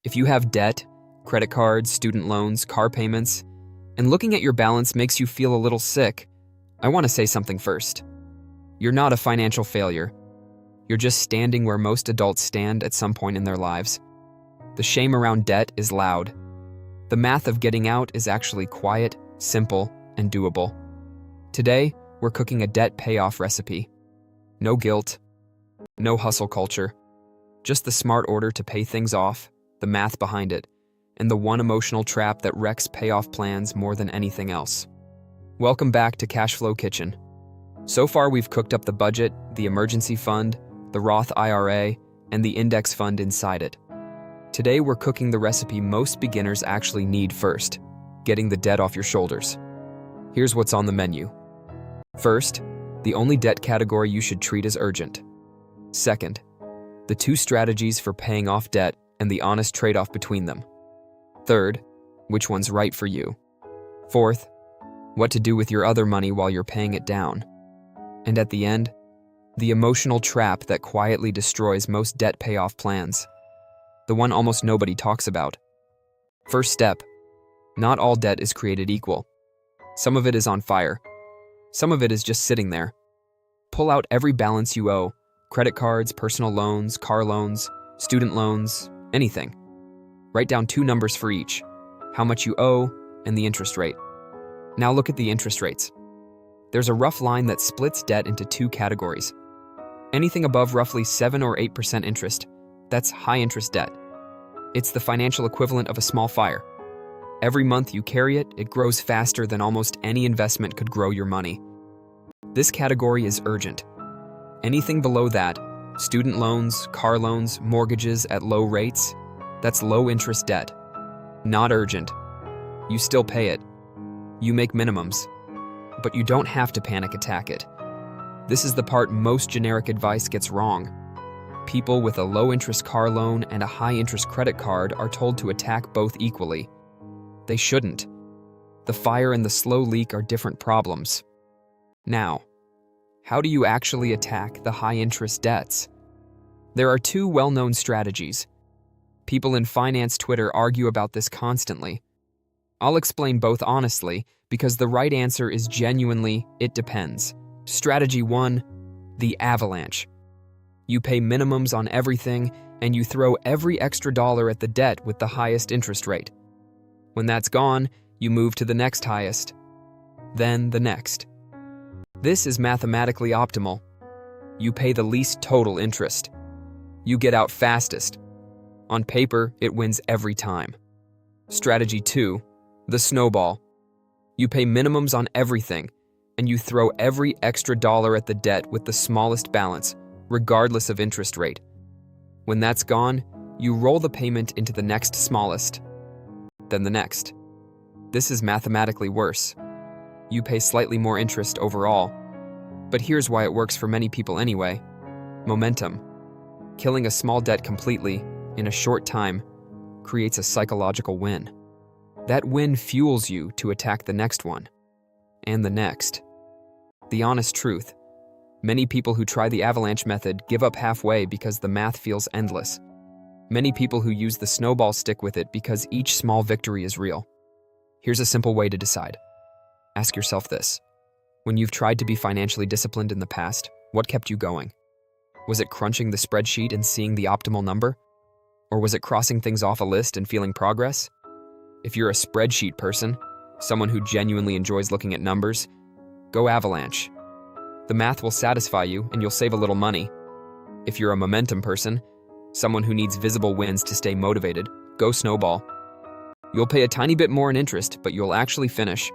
If you have debt, credit cards, student loans, car payments, and looking at your balance makes you feel a little sick, I want to say something first. You're not a financial failure. You're just standing where most adults stand at some point in their lives. The shame around debt is loud. The math of getting out is actually quiet, simple, and doable. Today, we're cooking a debt payoff recipe. No guilt, no hustle culture, just the smart order to pay things off, the math behind it, and the one emotional trap that wrecks payoff plans more than anything else. Welcome back to Cashflow Kitchen. So far, we've cooked up the budget, the emergency fund, the Roth IRA, and the index fund inside it. Today, we're cooking the recipe most beginners actually need first, getting the debt off your shoulders. Here's what's on the menu. First, the only debt category you should treat as urgent. Second, the 2 strategies for paying off debt and the honest trade-off between them. Third, which one's right for you. Fourth, what to do with your other money while you're paying it down. And at the end, the emotional trap that quietly destroys most debt payoff plans. The one almost nobody talks about. First step, not all debt is created equal. Some of it is on fire. Some of it is just sitting there. Pull out every balance you owe, credit cards, personal loans, car loans, student loans, anything. Write down 2 numbers for each, how much you owe and the interest rate. Now look at the interest rates. There's a rough line that splits debt into 2 categories. Anything above roughly 7 or 8% interest, that's high interest debt. It's the financial equivalent of a small fire. Every month you carry it, it grows faster than almost any investment could grow your money. This category is urgent. Anything below that, student loans, car loans, mortgages at low rates, that's low interest debt. Not urgent. You still pay it. You make minimums. But you don't have to panic attack it. This is the part most generic advice gets wrong. People with a low-interest car loan and a high-interest credit card are told to attack both equally. They shouldn't. The fire and the slow leak are different problems. Now, how do you actually attack the high-interest debts? There are 2 well-known strategies. People in finance Twitter argue about this constantly. I'll explain both honestly, because the right answer is genuinely, it depends. Strategy 1, the Avalanche. You pay minimums on everything, and you throw every extra dollar at the debt with the highest interest rate. When that's gone, you move to the next highest, then the next. This is mathematically optimal. You pay the least total interest. You get out fastest. On paper, it wins every time. Strategy 2, the Snowball. You pay minimums on everything, and you throw every extra dollar at the debt with the smallest balance, regardless of interest rate. When that's gone, you roll the payment into the next smallest, then the next. This is mathematically worse. You pay slightly more interest overall. But here's why it works for many people anyway. Momentum. Killing a small debt completely, in a short time, creates a psychological win. That win fuels you to attack the next one, and the next. The honest truth, many people who try the Avalanche method give up halfway because the math feels endless. Many people who use the Snowball stick with it because each small victory is real. Here's a simple way to decide. Ask yourself this. When you've tried to be financially disciplined in the past, what kept you going? Was it crunching the spreadsheet and seeing the optimal number? Or was it crossing things off a list and feeling progress? If you're a spreadsheet person, someone who genuinely enjoys looking at numbers, go Avalanche. The math will satisfy you and you'll save a little money. If you're a momentum person, someone who needs visible wins to stay motivated, go Snowball. You'll pay a tiny bit more in interest, but you'll actually finish.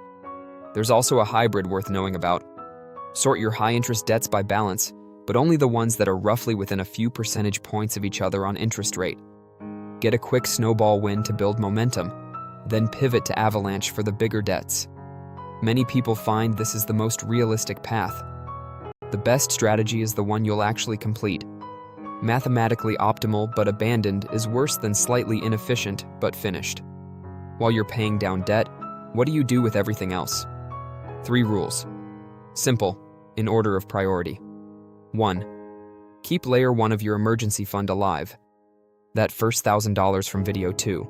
There's also a hybrid worth knowing about. Sort your high-interest debts by balance, but only the ones that are roughly within a few percentage points of each other on interest rate. Get a quick Snowball win to build momentum, then pivot to Avalanche for the bigger debts. Many people find this is the most realistic path. The best strategy is the one you'll actually complete. Mathematically optimal but abandoned is worse than slightly inefficient but finished. While you're paying down debt, what do you do with everything else? 3 rules. Simple, in order of priority. 1. Keep layer 1 of your emergency fund alive. That first $1,000 from video 2.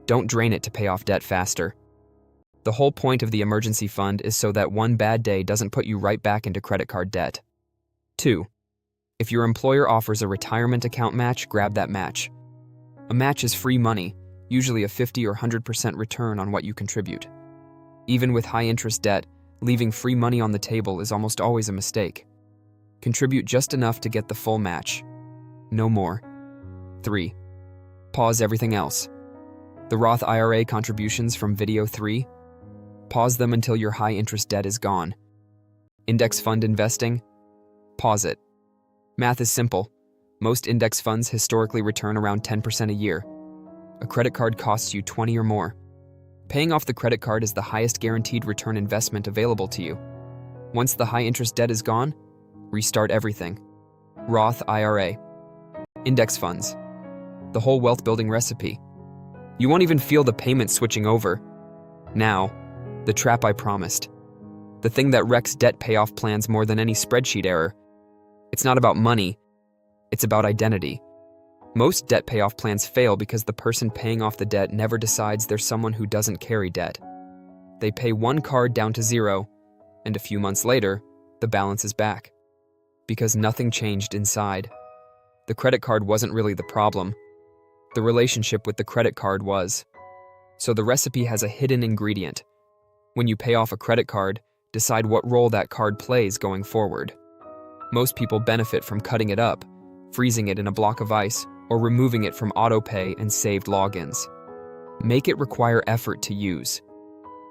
Don't drain it to pay off debt faster. The whole point of the emergency fund is so that one bad day doesn't put you right back into credit card debt. 2. If your employer offers a retirement account match, grab that match. A match is free money, usually a 50 or 100% return on what you contribute. Even with high-interest debt, leaving free money on the table is almost always a mistake. Contribute just enough to get the full match. No more. 3. Pause everything else. The Roth IRA contributions from video 3? Pause them until your high-interest debt is gone. Index fund investing? Pause it. Math is simple. Most index funds historically return around 10% a year. A credit card costs you 20 or more. Paying off the credit card is the highest guaranteed return investment available to you. Once the high-interest debt is gone, restart everything. Roth IRA. Index funds. The whole wealth-building recipe. You won't even feel the payment switching over. Now, the trap I promised. The thing that wrecks debt payoff plans more than any spreadsheet error. It's not about money. It's about identity. Most debt payoff plans fail because the person paying off the debt never decides they're someone who doesn't carry debt. They pay one card down to zero, and a few months later, the balance is back. Because nothing changed inside. The credit card wasn't really the problem. The relationship with the credit card was. So the recipe has a hidden ingredient. When you pay off a credit card, decide what role that card plays going forward. Most people benefit from cutting it up, freezing it in a block of ice, or removing it from autopay and saved logins. Make it require effort to use.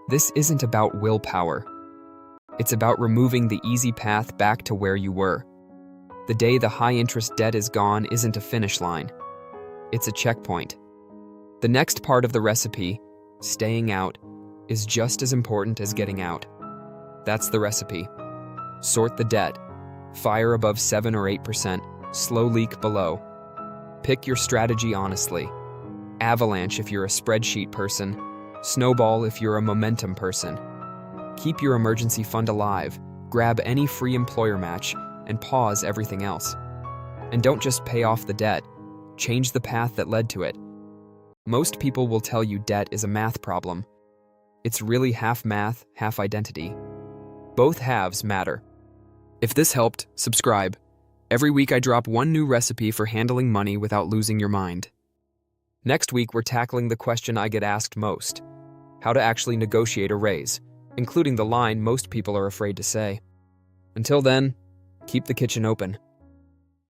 This isn't about willpower. It's about removing the easy path back to where you were. The day the high-interest debt is gone isn't a finish line. It's a checkpoint. The next part of the recipe, staying out, is just as important as getting out. That's the recipe. Sort the debt. Fire above 7 or 8%, slow leak below. Pick your strategy honestly. Avalanche if you're a spreadsheet person. Snowball if you're a momentum person. Keep your emergency fund alive, grab any free employer match, and pause everything else. And don't just pay off the debt, change the path that led to it. Most people will tell you debt is a math problem. It's really half math, half identity. Both halves matter. If this helped, subscribe. Every week I drop one new recipe for handling money without losing your mind. Next week we're tackling the question I get asked most: how to actually negotiate a raise, including the line most people are afraid to say. Until then, keep the kitchen open.